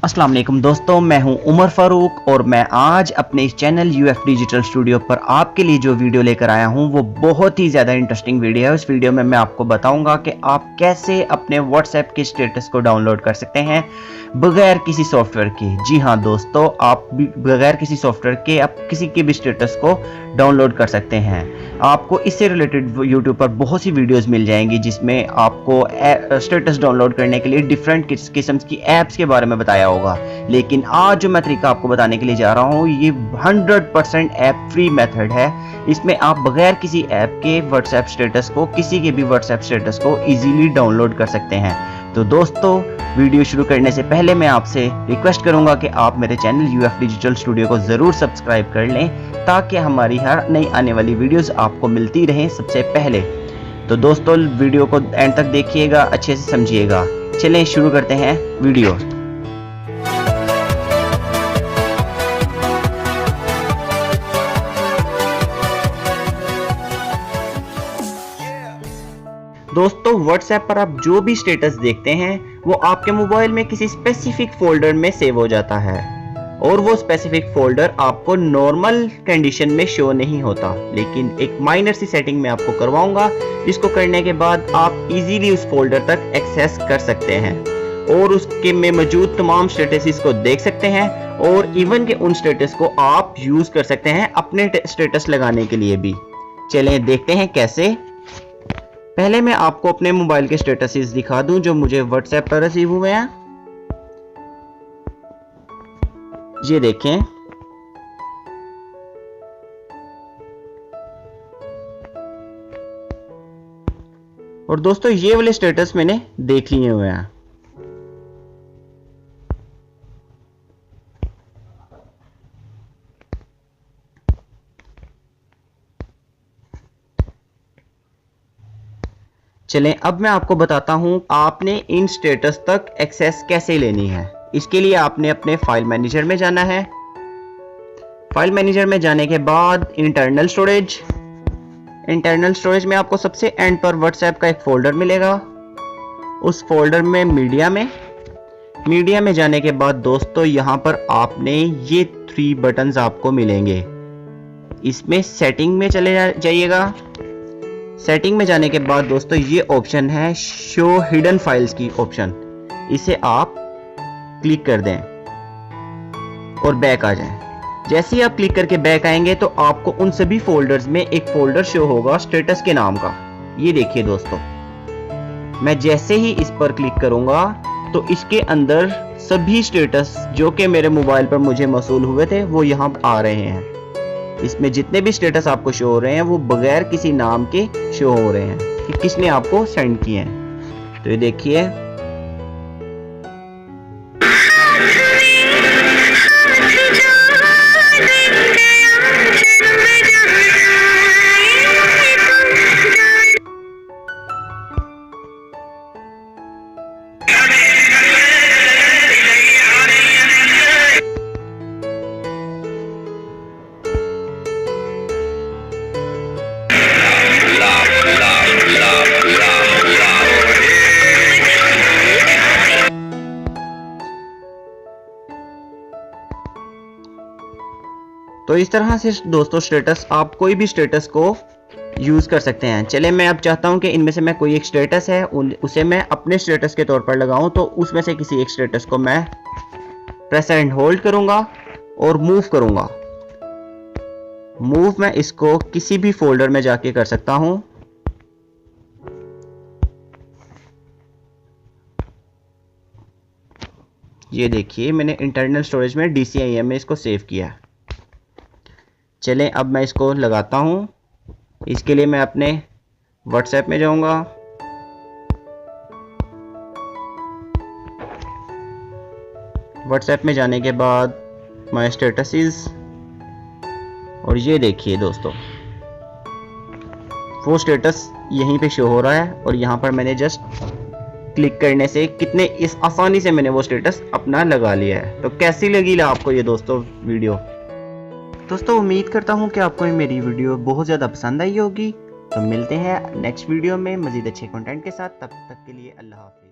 अस्सलाम वालेकुम दोस्तों, मैं हूं उमर फारूक और मैं आज अपने इस चैनल यूएफ डिजिटल स्टूडियो पर आपके लिए जो वीडियो लेकर आया हूं वो बहुत ही ज़्यादा इंटरेस्टिंग वीडियो है। उस वीडियो में मैं आपको बताऊंगा कि आप कैसे अपने व्हाट्सएप के स्टेटस को डाउनलोड कर सकते हैं बगैर किसी सॉफ्टवेयर के। जी हाँ दोस्तों, आप भी बगैर किसी सॉफ्टवेयर के आप किसी के भी स्टेटस को डाउनलोड कर सकते हैं। आपको इससे रिलेटेड यूट्यूब पर बहुत सी वीडियोस मिल जाएंगी जिसमें आपको स्टेटस डाउनलोड करने के लिए डिफरेंट किस्म की ऐप्स के बारे में बताया होगा, लेकिन आज जो मैं तरीका आपको बताने के लिए जा रहा हूँ ये 100% ऐप फ्री मेथड है। इसमें आप बगैर किसी ऐप के व्हाट्सएप स्टेटस को, किसी के भी व्हाट्सएप स्टेटस को इजीली डाउनलोड कर सकते हैं। तो दोस्तों, वीडियो शुरू करने से पहले मैं आपसे रिक्वेस्ट करूंगा कि आप मेरे चैनल यूएफ डिजिटल स्टूडियो को ज़रूर सब्सक्राइब कर लें ताकि हमारी हर नई आने वाली वीडियोस आपको मिलती रहें सबसे पहले। तो दोस्तों, वीडियो को एंड तक देखिएगा, अच्छे से समझिएगा। चलें शुरू करते हैं वीडियो। दोस्तों, व्हाट्सएप पर आप जो भी स्टेटस देखते हैं वो आपके मोबाइल में किसी स्पेसिफिक फोल्डर में सेव हो जाता है और वो स्पेसिफिक फोल्डर आपको नॉर्मल कंडीशन में शो नहीं होता, लेकिन एक माइनर सी सेटिंग मैं आपको करवाऊंगा जिसको करने के बाद आप इजीली उस फोल्डर तक एक्सेस कर सकते हैं और उसके में मौजूद तमाम स्टेटस को देख सकते हैं और इवन के उन स्टेटस को आप यूज कर सकते हैं अपने स्टेटस लगाने के लिए भी। चलें देखते हैं कैसे। पहले मैं आपको अपने मोबाइल के स्टेटसेस दिखा दूं जो मुझे व्हाट्सएप पर रिसीव हुए हैं। ये देखें, और दोस्तों ये वाले स्टेटस मैंने देख लिए हुए हैं। चलें अब मैं आपको बताता हूं आपने इन स्टेटस तक एक्सेस कैसे लेनी है। इसके लिए आपने अपने फाइल मैनेजर में जाना है। फाइल मैनेजर में जाने के बाद इंटरनल स्टोरेज में आपको सबसे एंड पर व्हाट्सएप का एक फोल्डर मिलेगा। उस फोल्डर में मीडिया में जाने के बाद दोस्तों यहां पर आपने ये 3 बटन्स आपको मिलेंगे। इसमें सेटिंग में चले जाइएगा। सेटिंग में जाने के बाद दोस्तों ये ऑप्शन है शो हिडन फाइल्स की ऑप्शन, इसे आप क्लिक कर दें और बैक आ जाएं। जैसे ही आप क्लिक करके बैक आएंगे तो आपको उन सभी फोल्डर्स में एक फोल्डर शो होगा स्टेटस के नाम का। ये देखिए दोस्तों, मैं जैसे ही इस पर क्लिक करूंगा तो इसके अंदर सभी स्टेटस जो कि मेरे मोबाइल पर मुझे मौसूल हुए थे वो यहाँ आ रहे हैं। इसमें जितने भी स्टेटस आपको शो हो रहे हैं वो बगैर किसी नाम के शो हो रहे हैं कि किसने आपको सेंड किए हैं। तो ये देखिए, तो इस तरह से दोस्तों स्टेटस आप कोई भी स्टेटस को यूज कर सकते हैं। चले मैं अब चाहता हूं कि इनमें से मैं कोई एक स्टेटस है उसे मैं अपने स्टेटस के तौर पर लगाऊं, तो उसमें से किसी एक स्टेटस को मैं प्रेस एंड होल्ड करूंगा और मूव करूंगा। मूव मैं इसको किसी भी फोल्डर में जाके कर सकता हूं। ये देखिए, मैंने इंटरनल स्टोरेज में DCIM में इसको सेव किया। चलें अब मैं इसको लगाता हूं। इसके लिए मैं अपने व्हाट्सएप में जाऊंगा। व्हाट्सएप में जाने के बाद माय स्टेटसेस, और ये देखिए दोस्तों वो स्टेटस यहीं पे शो हो रहा है और यहाँ पर मैंने जस्ट क्लिक करने से कितने इस आसानी से मैंने वो स्टेटस अपना लगा लिया है। तो कैसी लगी आपको ये दोस्तों वीडियो? दोस्तों उम्मीद करता हूँ कि आपको मेरी वीडियो बहुत ज़्यादा पसंद आई होगी। तो मिलते हैं नेक्स्ट वीडियो में मज़ीद अच्छे कंटेंट के साथ। तब तक के लिए अल्लाह हाफ़िज़।